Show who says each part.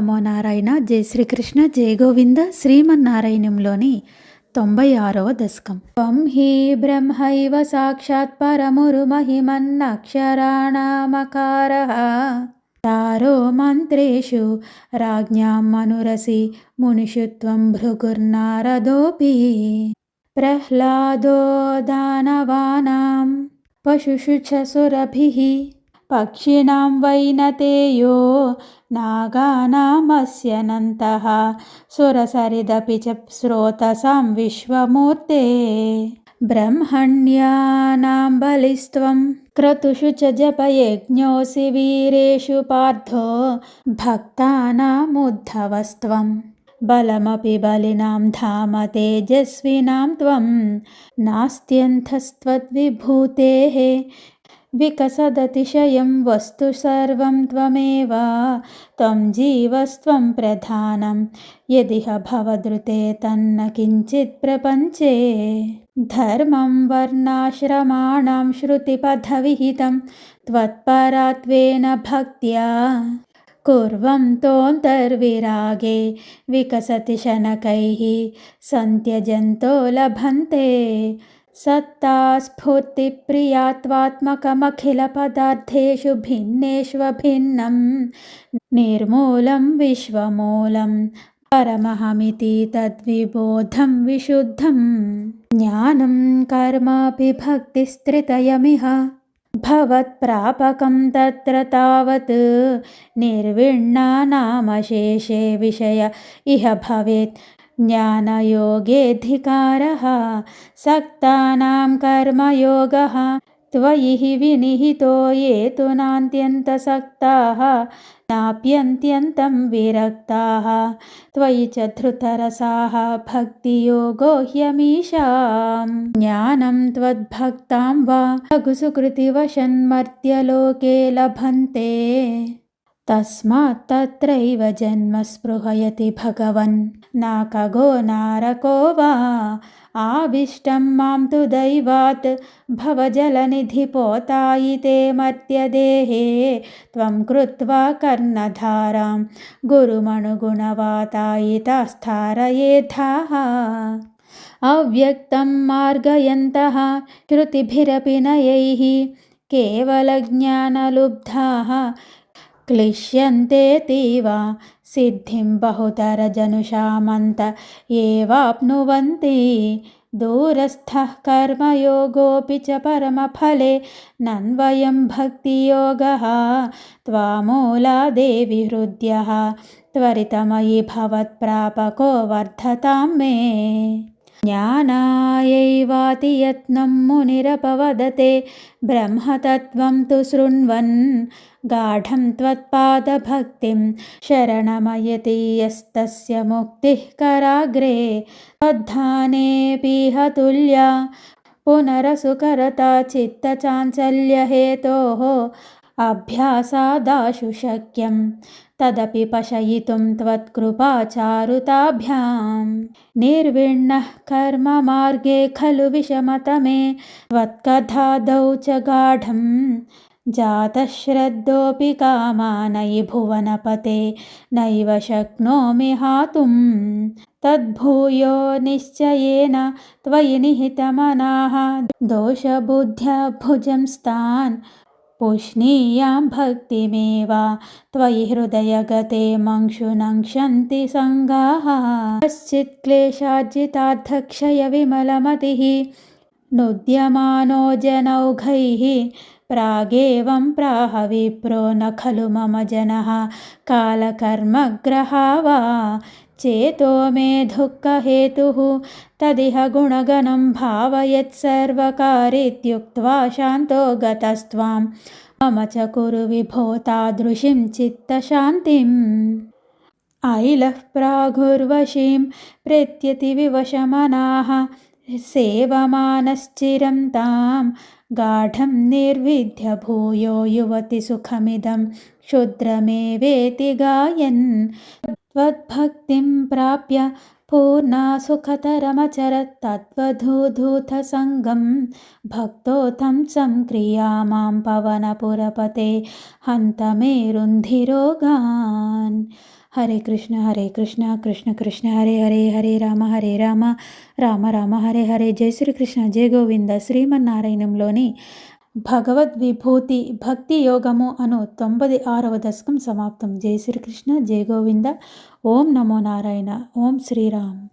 Speaker 1: నమో నారాయణ. జై శ్రీకృష్ణ, జై గోవింద. శ్రీమన్నారాయణంలోని 96వ దశకం. త్వం హి బ్రహ్మైవ సాక్షాత్ పరమురుమహిమన్నక్షరాణమకారః తారో మంత్రేషు రాజ్ఞాం మనురసి మునిషు త్వం భృగుర్నారదోపి ప్రహ్లాదో దానవానాం పశుషు చ సురభిః పక్షిణాం వైనతేయో నాగానామస్యనంతః సురసరిదపి చ స్రోతసాం విశ్వమూర్తే బ్రహ్మణ్యానాం బలిస్త్వం క్రతుషు చ జపయజ్ఞోసి వీరేషు పార్థో భక్తానాముద్ధవస్త్వం బలమపి బలినాం ధామ తేజస్వినాం త్వం నాస్త్యంతస్త్వద్విభూతేః వికసదతిశయం వస్తు సర్వం త్వమేవ త్వం జీవస్త్వం ప్రధానం యదిహ భవదృతే తన్న కించిత్ ప్రపంచే ధర్మం వర్ణాశ్రమాణాం శృతిపథవిహితం త్వత్పరాత్వేన భక్త్యా కుర్వంతోऽन्तర్విరాగే వికసతి శనకైః సంత్యజంతో లభంతే సత్తా స్ఫూర్తి ప్రియాత్వాత్మకమఖిల పదార్థేషు భిన్నేష్వభిన్నం నిర్మూలం విశ్వమూలం పరమహమితి తద్విబోధం విశుద్ధం జ్ఞానం కర్మాపి భక్తిస్త్రితయమిహ భవత్ప్రాపకం తత్ర తావత్ నిర్విణ్ణానామశేషే విషయ ఇహ భవేత్ జ్ఞానయోగేధికారః సక్తానాం కర్మయోగః త్వయి హి వినిహితో ఏ తు నాన్త్యంతసక్తాః నాప్యంత్యంతం విరక్తాః త్వయి చ ధృతరసాః భక్తియోగో హ్యమీషాం జ్ఞానం త్వద్భక్తాం వా లఘుసుకృతివశన్మర్త్యలోకే లభన్తే తస్మాత్ తత్రైవ జన్మ స్పృహయతి భగవన్ నా ఖగో నారకో వా ఆవిష్టం మాం తు దైవాత్ భవజలనిధి పోతాయితే మర్త్యదేహే త్వం కృత్వా కర్ణధారాం గురుమణుగుణవాతాయితాస్థారయేథాః అవ్యక్తం మార్గయంతః శృతిభిరపి నయైః కేవలజ్ఞానలుబ్ధాః క్లిశ్యంతేతీవ సిద్ధిం బహుతరజనుషామంత ఏవాప్నువంతి దూరస్థః కర్మయోగోపి చ పరమఫలే నన్వయం భక్తియోగః త్వామూలాదే విహృద్యః త్వరితమయి భవత్ప్రాపకో వర్ధతాం మే జ్ఞానాయైవాతి యత్నం మునిరపవదతే బ్రహ్మతత్వం తు శృణ్వన్ గాఢం త్వత్పాదభక్తిం శరణమయతి యస్తస్య ముక్తిః కరాగ్రే త్వద్ధానేऽపిహ తుల్యా పునరసుకరతా చిత్తచాంచల్యహేతోః అభ్యాసాదాశు శక్యం తదపి పశయితుం త్వత్కృపాచారుతాభ్యాం నిర్విణ్ణః కర్మ మార్గే ఖలు విషమతమే త్వత్కథాదౌ చ గాఢం జాతః శ్రద్ధోऽపి కామానయి భువనపతే నైవ శక్నోమి హాతుం తద్భూయో నిశ్చయేన త్వయి నిహితమనాః దోషబుద్ధ్యా భుజంస్తాన్ పుష్ణీయాం భక్తిమేవ త్వయి హృదయగతే మంక్షునంక్షంతి సంగాః కశ్చిత్ క్లేశార్జితార్థక్షయ విమలమతిః నుద్యమానో జనౌఘైః ప్రాగేవం ప్రాహ విప్రో న ఖలు మమ జనః కాలకర్మగ్రహా వా చేతో మే దుఃఖహేతుః తదిహ గుణగణం భావయత్సర్వకారిత్యుక్త్వా శాంతో గతస్త్వాం మమ చ కురు విభో తాదృశీం చిత్తశాంతిం ఐలః ప్రాగుర్వశీం ప్రేత్యతి వివశమనాః సేవమానశ్చిరం తాం గాఢం నిర్విద్య భూయో యువతి సుఖమిదం క్షుద్రమేవేతి గాయన్ త్వద్భక్తిం ప్రాప్య పూర్ణా సుఖతరమచరత్ తత్వధూధూత సంగం భక్తో తం సంక్రియామాం పవనపురపతే హంత మే రుంధిరోగాన్ హరే కృష్ణ కృష్ణ కృష్ణ హరే హరే హరే రామ రామ రామ హరే హరే. జై శ్రీకృష్ణ జయ గోవింద. శ్రీమన్నారాయణంలోని భగవద్విభూతి భక్తి యోగము అను 96వ దశకం సమాప్తం. జై శ్రీకృష్ణ జయ గోవింద. ఓం నమో నారాయణ. ఓం శ్రీరామ్.